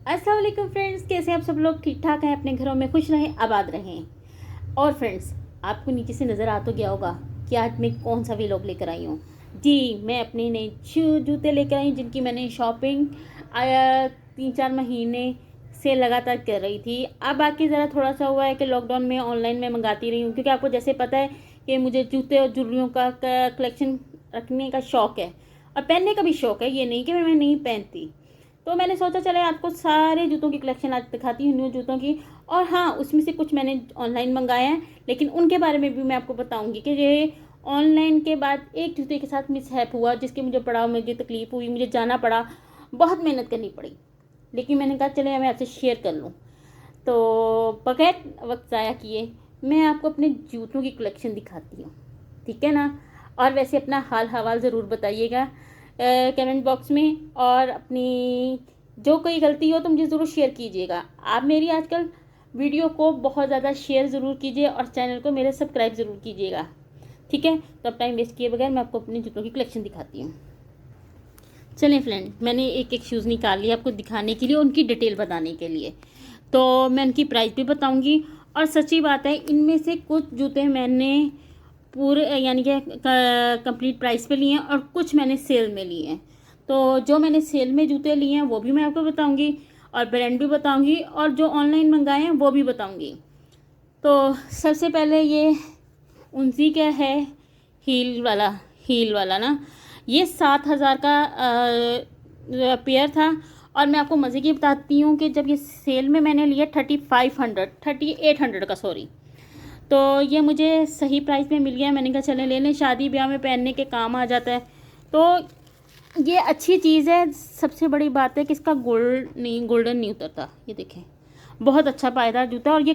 अस्सलाम वालेकुम फ्रेंड्स, कैसे आप सब लोग? ठीक ठाक हैं, अपने घरों में खुश रहें, आबाद रहें। और फ्रेंड्स, आपको नीचे से नज़र आ तो गया होगा कि आज मैं कौन सा व्लॉग लेकर आई हूँ। जी, मैं अपने नए जूते लेकर आई हूँ, जिनकी मैंने शॉपिंग आया 3-4 महीने से लगातार कर रही थी। अब बाकी ज़रा थोड़ा सा हुआ है कि लॉकडाउन में ऑनलाइन में मंगाती रही हूँ, क्योंकि आपको जैसे पता है कि मुझे जूते और ज्वेलरियों का कलेक्शन रखने का शौक़ है और पहनने का भी शौक़ है। ये नहीं कि मैं नहीं पहनती। तो मैंने सोचा चले आपको सारे जूतों की कलेक्शन आज दिखाती हूँ, न्यू जूतों की। और हाँ, उसमें से कुछ मैंने ऑनलाइन मंगाए हैं, लेकिन उनके बारे में भी मैं आपको बताऊंगी कि ये ऑनलाइन के बाद एक जूते के साथ मिसहैप हुआ, जिसकी मुझे तकलीफ़ हुई, मुझे जाना पड़ा, बहुत मेहनत करनी पड़ी। लेकिन मैंने कहा चले मैं आपसे शेयर कर लूँ। तो बगैर वक्त ज़ाया किए मैं आपको अपने जूतों की कलेक्शन दिखाती हूँ, ठीक है ना। और वैसे अपना हाल हवाल ज़रूर बताइएगा कमेंट बॉक्स में, और अपनी जो कोई गलती हो तो मुझे ज़रूर शेयर कीजिएगा। आप मेरी आजकल वीडियो को बहुत ज़्यादा शेयर ज़रूर कीजिए और चैनल को मेरे सब्सक्राइब ज़रूर कीजिएगा, ठीक है। तो अब टाइम वेस्ट किए बगैर मैं आपको अपने जूतों की कलेक्शन दिखाती हूँ। चलें फ्रेंड, मैंने एक एक शूज़ निकाल लिया आपको दिखाने के लिए, उनकी डिटेल बताने के लिए। तो मैं उनकी प्राइस भी बताऊँगी। और सच्ची बात है, इनमें से कुछ जूते मैंने पूरे यानी कि कंप्लीट प्राइस पे लिए हैं और कुछ मैंने सेल में लिए हैं। तो जो मैंने सेल में जूते लिए हैं वो भी मैं आपको बताऊंगी और ब्रांड भी बताऊंगी, और जो ऑनलाइन मंगाए हैं वो भी बताऊंगी। तो सबसे पहले ये उनसी का है हील वाला ना, ये 7,000 का पेयर था। और मैं आपको मज़े की बताती हूँ कि जब ये सेल में मैंने लिया 3800 का, सॉरी, तो ये मुझे सही प्राइस में मिल गया। मैंने कहा चले ले लें, शादी ब्याह में पहनने के काम आ जाता है। तो ये अच्छी चीज़ है। सबसे बड़ी बात है कि इसका गोल्डन नहीं उतरता। ये देखें, बहुत अच्छा पायदार जूता, और ये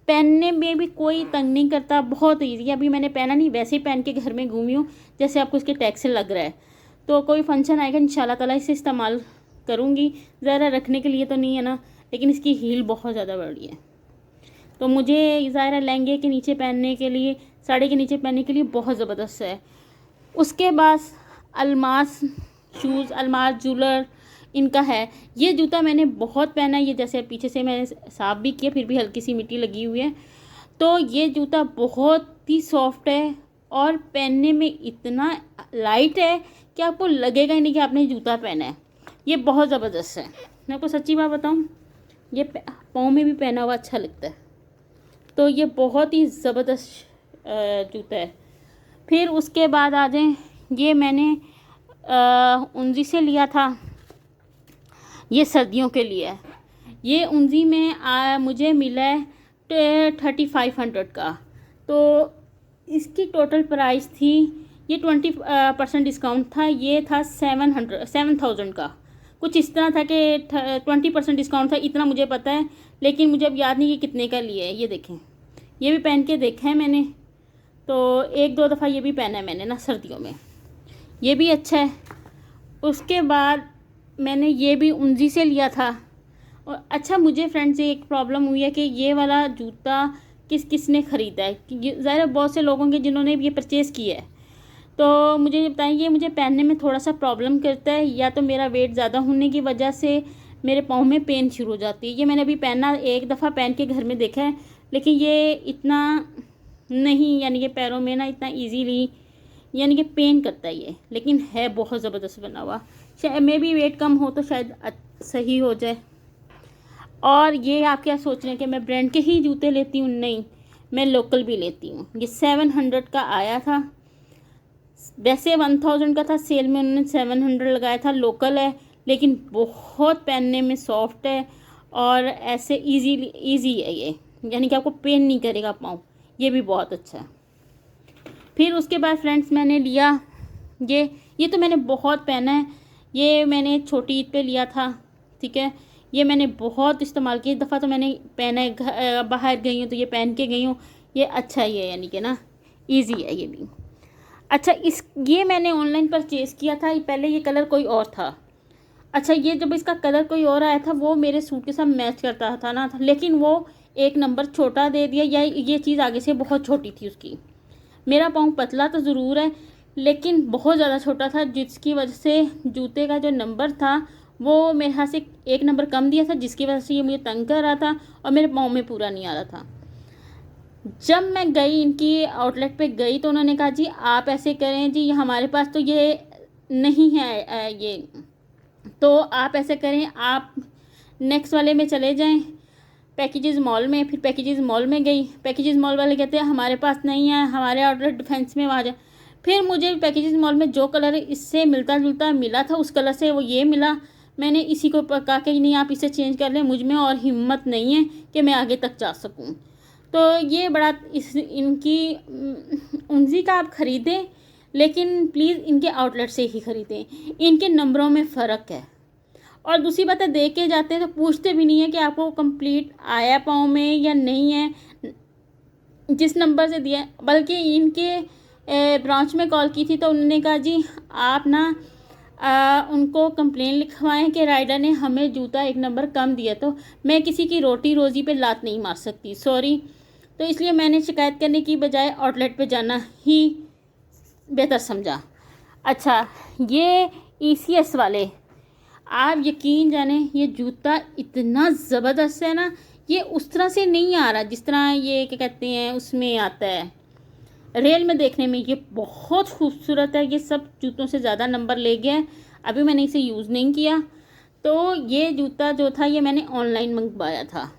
पहनने में भी कोई तंग नहीं करता, बहुत ईजी। अभी मैंने पहना नहीं, वैसे ही पहन के घर में घूमी हूँ जैसे आपको इसके टैग से लग रहा है। तो कोई फंक्शन आएगा इंशाल्लाह ताला इसे इस्तेमाल करूँगी, ज़रा रखने के लिए तो नहीं है ना, लेकिन इसकी हील बहुत ज़्यादा बड़ी है। तो मुझे ज़ाहिर लहंगे के नीचे पहनने के लिए, साड़ी के नीचे पहनने के लिए बहुत ज़बरदस्त है। उसके बाद अलमास जूलर इनका है। ये जूता मैंने बहुत पहना है, ये जैसे पीछे से मैंने साफ़ भी किया फिर भी हल्की सी मिट्टी लगी हुई है। तो ये जूता बहुत ही सॉफ्ट है और पहनने में इतना लाइट है कि आपको लगेगा ही नहीं कि आपने जूता पहना है। ये बहुत ज़बरदस्त है। मैं आपको सच्ची बात बताऊँ, ये पाँव में भी पहना हुआ अच्छा लगता है। तो ये बहुत ही ज़बरदस्त जूता है। फिर उसके बाद आ जाएं, ये मैंने उंजी से लिया था, ये सर्दियों के लिए है। ये उंजी में मुझे मिला है 3500 का। तो इसकी टोटल प्राइस थी, ये 20% डिस्काउंट था, ये था 7000 का, कुछ इस तरह था कि 20% डिस्काउंट था, इतना मुझे पता है। लेकिन मुझे अब याद नहीं कि कितने का लिया है। ये देखें, ये भी पहन के देखा है मैंने, तो 1-2 दफ़ा ये भी पहना है मैंने ना सर्दियों में, ये भी अच्छा है। उसके बाद मैंने ये भी उंजी से लिया था। और अच्छा, मुझे फ्रेंड्स एक प्रॉब्लम हुई है कि ये वाला जूता किस ने ख़रीदा है, ज़ाहिर बहुत से लोगों के जिन्होंने ये परचेज़ किया है। तो मुझे ये बताएं, ये मुझे पहनने में थोड़ा सा प्रॉब्लम करता है, या तो मेरा वेट ज़्यादा होने की वजह से मेरे पाँव में पेन शुरू हो जाती है। ये मैंने अभी पहना, एक दफ़ा पहन के घर में देखा है, लेकिन ये इतना नहीं, यानी कि पैरों में ना इतना ईजीली यानी कि पेन करता है ये, लेकिन है बहुत ज़बरदस्त बना हुआ। शायद मे भी वेट कम हो तो शायद सही हो जाए। और ये आप क्या सोच रहे हैं कि मैं ब्रांड के ही जूते लेती हूँ? नहीं, मैं लोकल भी लेती हूँ। ये 700 का आया था, वैसे 1000 का था, सेल में उन्होंने 700 लगाया था। लोकल है, लेकिन बहुत पहनने में सॉफ्ट है और ऐसे ईजी है ये, यानी कि आपको पेन नहीं करेगा पाँव। ये भी बहुत अच्छा है। फिर उसके बाद फ्रेंड्स मैंने लिया ये तो मैंने बहुत पहना है। ये मैंने छोटी ईद पे लिया था, ठीक है। ये मैंने बहुत इस्तेमाल किया, एक दफ़ा तो मैंने पहना है, बाहर गई हूँ तो ये पहन के गई हूँ। ये अच्छा ही है, यानी कि ना ईजी है ये भी। अच्छा, ये मैंने ऑनलाइन परचेज़ किया था। पहले ये कलर कोई और था। अच्छा, ये जब इसका कलर कोई और आया था वो मेरे सूट के साथ मैच करता था ना, लेकिन वो 1 नंबर छोटा दे दिया, या ये चीज़ आगे से बहुत छोटी थी उसकी। मेरा पाँव पतला तो ज़रूर है, लेकिन बहुत ज़्यादा छोटा था, जिसकी वजह से जूते का जो नंबर था वो मेरे हाथ से एक नंबर कम दिया था, जिसकी वजह से ये मुझे तंग कर रहा था और मेरे पाँव में पूरा नहीं आ रहा था। जब मैं गई इनकी आउटलेट पे गई तो उन्होंने कहा जी आप ऐसे करें जी, हमारे पास तो ये नहीं है ये, तो आप ऐसे करें, आप नेक्स्ट वाले में चले जाएं, पैकेजेस मॉल में। फिर पैकेजेस मॉल में गई, पैकेजेस मॉल वाले कहते हैं हमारे पास नहीं है, हमारे आउटलेट डिफेंस में वहाँ जाए। फिर मुझे पैकेजेस मॉल में जो कलर इससे मिलता जुलता मिला था उस कलर से वो ये मिला। मैंने इसी को कहा कि नहीं आप इसे चेंज कर लें, मुझ में और हिम्मत नहीं है कि मैं आगे तक जा सकूं। तो ये बड़ा इनकी उनजी का आप ख़रीदें, लेकिन प्लीज़ इनके आउटलेट से ही ख़रीदें, इनके नंबरों में फ़र्क है। और दूसरी बात है, देख के जाते हैं तो पूछते भी नहीं है कि आपको कंप्लीट आया पाँव में या नहीं है, जिस नंबर से दिया। बल्कि इनके ब्रांच में कॉल की थी तो उन्होंने कहा जी आप ना उनको कंप्लेन लिखवाएं कि राइडर ने हमें जूता एक नंबर कम दिया। तो मैं किसी की रोटी रोज़ी पे लात नहीं मार सकती, सॉरी। तो इसलिए मैंने शिकायत करने की बजाय आउटलेट पे जाना ही बेहतर समझा। अच्छा, ये ECS वाले, आप यकीन जाने ये जूता इतना ज़बरदस्त है ना, ये उस तरह से नहीं आ रहा जिस तरह ये क्या कहते हैं उसमें आता है रेल में। देखने में ये बहुत खूबसूरत है, ये सब जूतों से ज़्यादा नंबर ले गया है। अभी मैंने इसे यूज़ नहीं किया। तो ये जूता जो था ये मैंने ऑनलाइन मंगवाया था।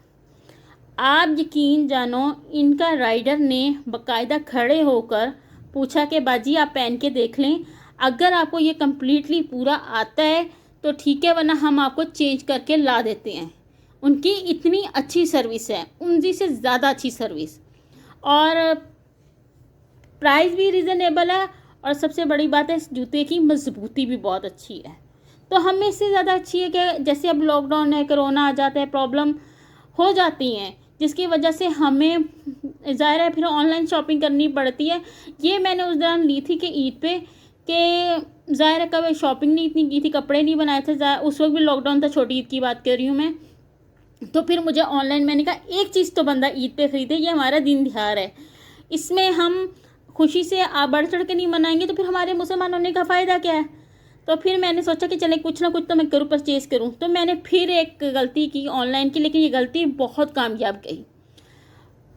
आप यकीन जानो, इनका राइडर ने बाकायदा खड़े होकर पूछा कि बाजी आप पहन के देख लें, अगर आपको ये कम्प्लीटली पूरा आता है तो ठीक है, वरना हम आपको चेंज करके ला देते हैं। उनकी इतनी अच्छी सर्विस है, उनकी से ज़्यादा अच्छी सर्विस, और प्राइस भी रीज़नेबल है। और सबसे बड़ी बात है, इस जूते की मजबूती भी बहुत अच्छी है। तो हमें इससे ज़्यादा अच्छी है कि जैसे अब लॉकडाउन है, कोरोना आ जाता है, प्रॉब्लम हो जाती हैं, जिसकी वजह से हमें ज़ाहिर है फिर ऑनलाइन शॉपिंग करनी पड़ती है। ये मैंने उस दौरान ली थी कि ईद पे, कि ज़ाहिर है कभी शॉपिंग नहीं इतनी की थी, कपड़े नहीं बनाए थे, उस वक्त भी लॉकडाउन था, छोटी ईद की बात कर रही हूँ मैं। तो फिर मुझे ऑनलाइन मैंने कहा एक चीज़ तो बंदा ईद पे ख़रीदे, ये हमारा दिन त्योहार है, इसमें हम खुशी से बढ़ चढ़ के नहीं मनाएंगे तो फिर हमारे मुसलमान होने का फ़ायदा क्या है। तो फिर मैंने सोचा कि चले कुछ ना कुछ तो मैं करूँ, परचेज़ करूँ। तो मैंने फिर एक गलती की ऑनलाइन की, लेकिन ये गलती बहुत कामयाब गई।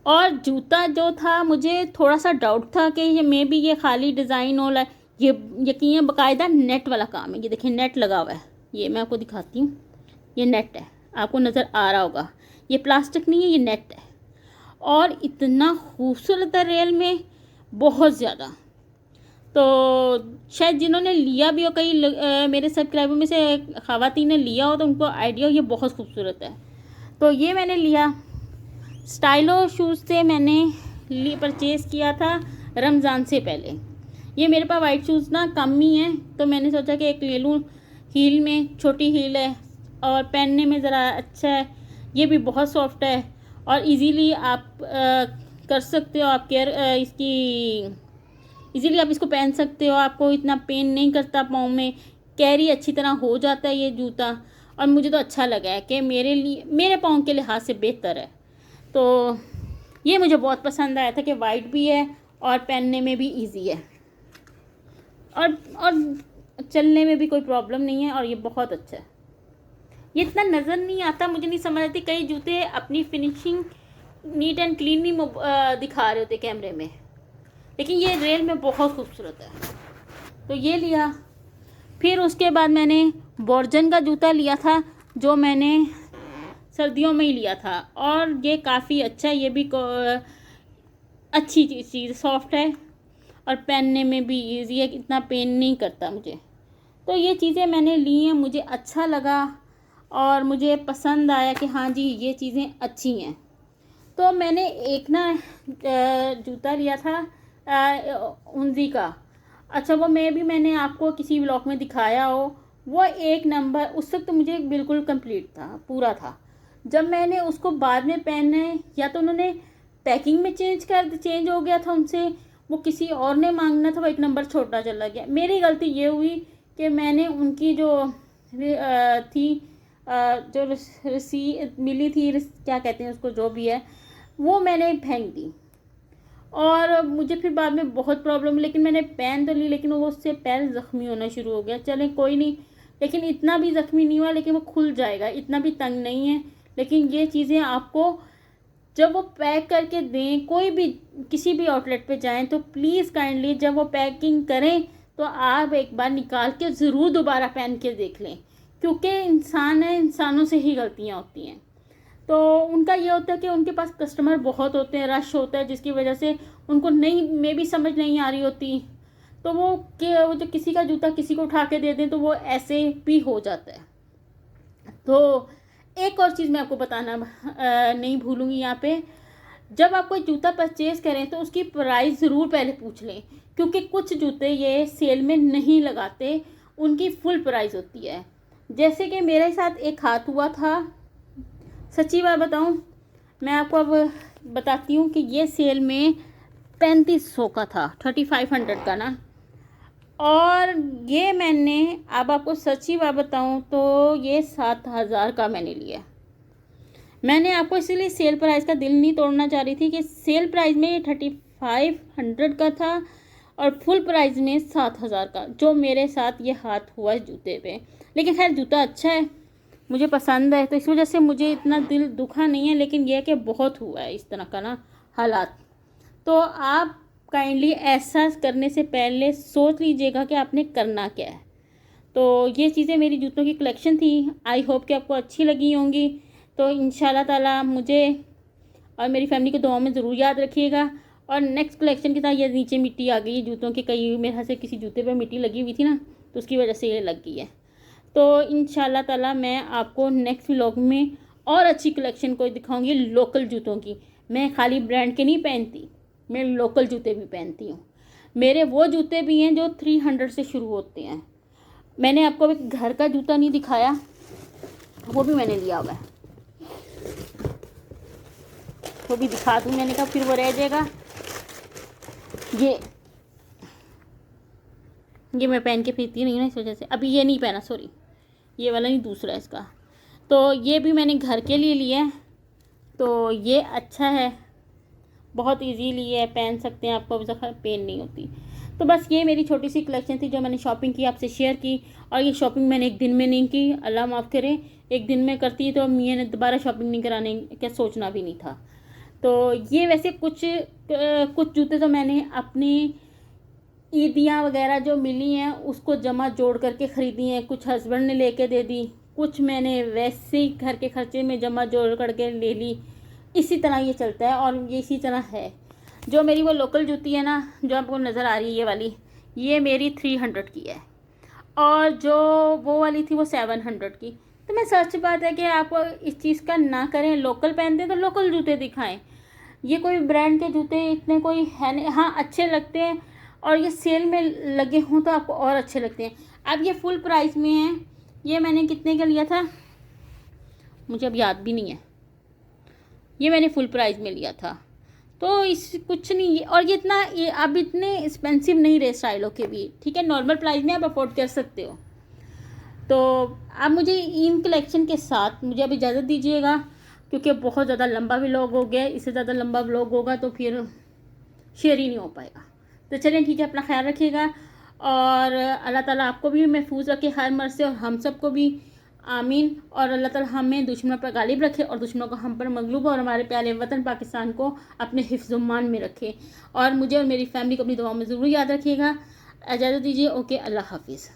और जूता जो था, मुझे थोड़ा सा डाउट था कि ये मे बी ये खाली डिज़ाइन हो, ये यकीन बाकायदा नेट वाला काम है। ये देखिए नेट लगा हुआ है, ये मैं आपको दिखाती हूँ, ये नेट है, आपको नज़र आ रहा होगा, ये प्लास्टिक नहीं है, ये नेट है। और इतना खूबसूरत है रियल में, बहुत ज़्यादा। तो शायद जिन्होंने लिया भी हो, कई मेरे सब्सक्राइबर में से ख़वातीन ने लिया हो तो उनको आइडिया हो, ये बहुत खूबसूरत है। तो ये मैंने लिया। स्टाइलो शूज़ से मैंने परचेज़ किया था रमज़ान से पहले। ये मेरे पास वाइट शूज़ ना कम ही हैं, तो मैंने सोचा कि एक ले लूँ। हील में छोटी हील है और पहनने में ज़रा अच्छा है, ये भी बहुत सॉफ्ट है और इजीली आप कर सकते हो, आप केयर इसकी इजीली आप इसको पहन सकते हो, आपको इतना पेन नहीं करता पाँव में, कैरी अच्छी तरह हो जाता है ये जूता। और मुझे तो अच्छा लगा है कि मेरे लिए, मेरे पाँव के लिहाज से बेहतर है। तो ये मुझे बहुत पसंद आया था कि वाइट भी है और पहनने में भी इजी है और चलने में भी कोई प्रॉब्लम नहीं है, और ये बहुत अच्छा है। ये इतना नज़र नहीं आता, मुझे नहीं समझ आती, कई जूते अपनी फिनिशिंग नीट एंड क्लीन नहीं दिखा रहे होते कैमरे में, लेकिन ये रियल में बहुत खूबसूरत है। तो ये लिया। फिर उसके बाद मैंने बोर्जन का जूता लिया था, जो मैंने सर्दियों में ही लिया था, और ये काफ़ी अच्छा है, ये भी अच्छी चीज़, सॉफ्ट है और पहनने में भी इजी है, इतना पेन नहीं करता मुझे। तो ये चीज़ें मैंने ली हैं, मुझे अच्छा लगा और मुझे पसंद आया कि हाँ जी ये चीज़ें अच्छी हैं। तो मैंने एक ना जूता लिया था उनजी का। अच्छा, वो मैंने आपको किसी व्लॉग में दिखाया हो, वो एक नंबर, उस वक्त तो मुझे बिल्कुल कंप्लीट था, पूरा था। जब मैंने उसको बाद में पहने, या तो उन्होंने पैकिंग में चेंज हो गया था उनसे, वो किसी और ने मांगना था, वो एक नंबर छोटा चला गया। मेरी गलती ये हुई कि मैंने उनकी जो थी जो रसीद मिली थी, क्या कहते हैं उसको, जो भी है, वो मैंने फेंक दी और मुझे फिर बाद में बहुत प्रॉब्लम। लेकिन मैंने पहन तो ली, लेकिन वो उससे पैर ज़ख्मी होना शुरू हो गया। चलें कोई नहीं, लेकिन इतना भी ज़ख्मी नहीं हुआ, लेकिन वो खुल जाएगा, इतना भी तंग नहीं है। लेकिन ये चीज़ें आपको जब वो पैक करके दें, कोई भी किसी भी आउटलेट पे जाएं, तो प्लीज़ काइंडली जब वो पैकिंग करें तो आप एक बार निकाल के ज़रूर दोबारा पहन के देख लें, क्योंकि इंसान है, इंसानों से ही गलतियाँ होती हैं। तो उनका ये होता है कि उनके पास कस्टमर बहुत होते हैं, रश होता है, जिसकी वजह से उनको नहीं मे भी समझ नहीं आ रही होती, तो वो जो किसी का जूता किसी को उठा के दे दें तो वो ऐसे भी हो जाता है। तो एक और चीज़ मैं आपको बताना नहीं भूलूँगी यहाँ पे, जब आप कोई जूता परचेज़ करें तो उसकी प्राइस ज़रूर पहले पूछ लें, क्योंकि कुछ जूते ये सेल में नहीं लगाते, उनकी फुल प्राइस होती है। जैसे कि मेरे साथ एक हाथ हुआ था, सच्ची बात बताऊं, मैं आपको अब बताती हूँ कि ये सेल में 3500 का था, 3500 का ना, और ये मैंने अब आपको सच्ची बात बताऊं तो ये 7000 का मैंने लिया। मैंने आपको इसीलिए सेल प्राइस का दिल नहीं तोड़ना चाह रही थी कि सेल प्राइस में ये 3500 का था और फुल प्राइस में 7000 का, जो मेरे साथ ये हाथ हुआ है जूते पे। लेकिन खैर जूता अच्छा है, मुझे पसंद है, तो इस वजह से मुझे इतना दिल दुखा नहीं है। लेकिन यह कि बहुत हुआ है इस तरह का ना हालात, तो आप काइंडली ऐसा करने से पहले सोच लीजिएगा कि आपने करना क्या है। तो ये चीज़ें मेरी जूतों की कलेक्शन थी, आई होप कि आपको अच्छी लगी होंगी। तो इंशाल्लाह ताला मुझे और मेरी फैमिली को दुआओं में ज़रूर याद रखिएगा। और नेक्स्ट कलेक्शन के साथ ये नीचे मिट्टी आ गई है जूतों के, कई मेरे हाथ से किसी जूते पे मिट्टी लगी हुई थी ना, तो उसकी वजह से ये लग गई है। तो इंशाल्लाह ताला मैं आपको नेक्स्ट व्लॉग में और अच्छी कलेक्शन को दिखाऊंगी लोकल जूतों की। मैं खाली ब्रांड के नहीं पहनती, मैं लोकल जूते भी पहनती हूँ। मेरे वो जूते भी हैं जो 300 से शुरू होते हैं। मैंने आपको अभी घर का जूता नहीं दिखाया, वो भी मैंने लिया हुआ है, वो भी दिखा दूँ। मैंने कहा फिर वो रह जाएगा। ये मैं पहन के फिरती नहीं ना, इस वजह से अभी ये नहीं पहना, सॉरी, ये वाला नहीं, दूसरा इसका। तो ये भी मैंने घर के लिए लिया है, तो ये अच्छा है, बहुत इजीली है, पहन सकते हैं, आपको अभी ज़्यादा पेन नहीं होती। तो बस ये मेरी छोटी सी कलेक्शन थी जो मैंने शॉपिंग की, आपसे शेयर की। और ये शॉपिंग मैंने एक दिन में नहीं की, अल्लाह माफ़ करे, एक दिन में करती तो मियाँ ने दोबारा शॉपिंग नहीं कराने क्या सोचना भी नहीं था। तो ये वैसे कुछ जूते तो मैंने अपनी ईदियाँ वगैरह जो मिली हैं उसको जमा जोड़ करके ख़रीदी हैं, कुछ हस्बैंड ने लेके दे दी, कुछ मैंने वैसे ही घर के खर्चे में जमा जोड़ करके ले ली। इसी तरह ये चलता है और ये इसी तरह है। जो मेरी वो लोकल जूती है ना, जो आपको नज़र आ रही है ये वाली, ये मेरी 300 की है, और जो वो वाली थी वो 700 की। तो मैं सच बात है कि आप इस चीज़ का ना करें, लोकल पहनते तो लोकल जूते दिखाएं। ये कोई ब्रांड के जूते इतने कोई है नहीं, हाँ अच्छे लगते हैं, और ये सेल में लगे हों तो आपको और अच्छे लगते हैं। अब ये फुल प्राइस में है, ये मैंने कितने का लिया था मुझे अब याद भी नहीं है, ये मैंने फुल प्राइस में लिया था। तो इस कुछ नहीं, और ये इतना ये अब इतने एक्सपेंसिव नहीं रहे स्टाइलों के भी, ठीक है, नॉर्मल प्राइस में आप अफोर्ड कर सकते हो। तो आप मुझे इन कलेक्शन के साथ मुझे अब इजाज़त दीजिएगा, क्योंकि बहुत ज़्यादा लंबा व्लॉग हो गया, इससे ज़्यादा लंबा व्लॉग होगा तो फिर शेयर ही नहीं हो पाएगा। तो चलें ठीक है, अपना ख्याल रखिएगा, और अल्लाह ताला आपको भी महफूज रखे हर मर्ज़ से, और हम सबको भी आमीन। और अल्लाह ताला हमें दुश्मनों पर गालिब रखे और दुश्मनों को हम पर मगलूब, और हमारे प्यारे वतन पाकिस्तान को अपने हिफ्ज़-ओ-मान में रखे। और मुझे और मेरी फैमिली को अपनी दुआओं में ज़रूर याद रखिएगा। इजाज़त दीजिए, ओके, अल्लाह हाफिज़।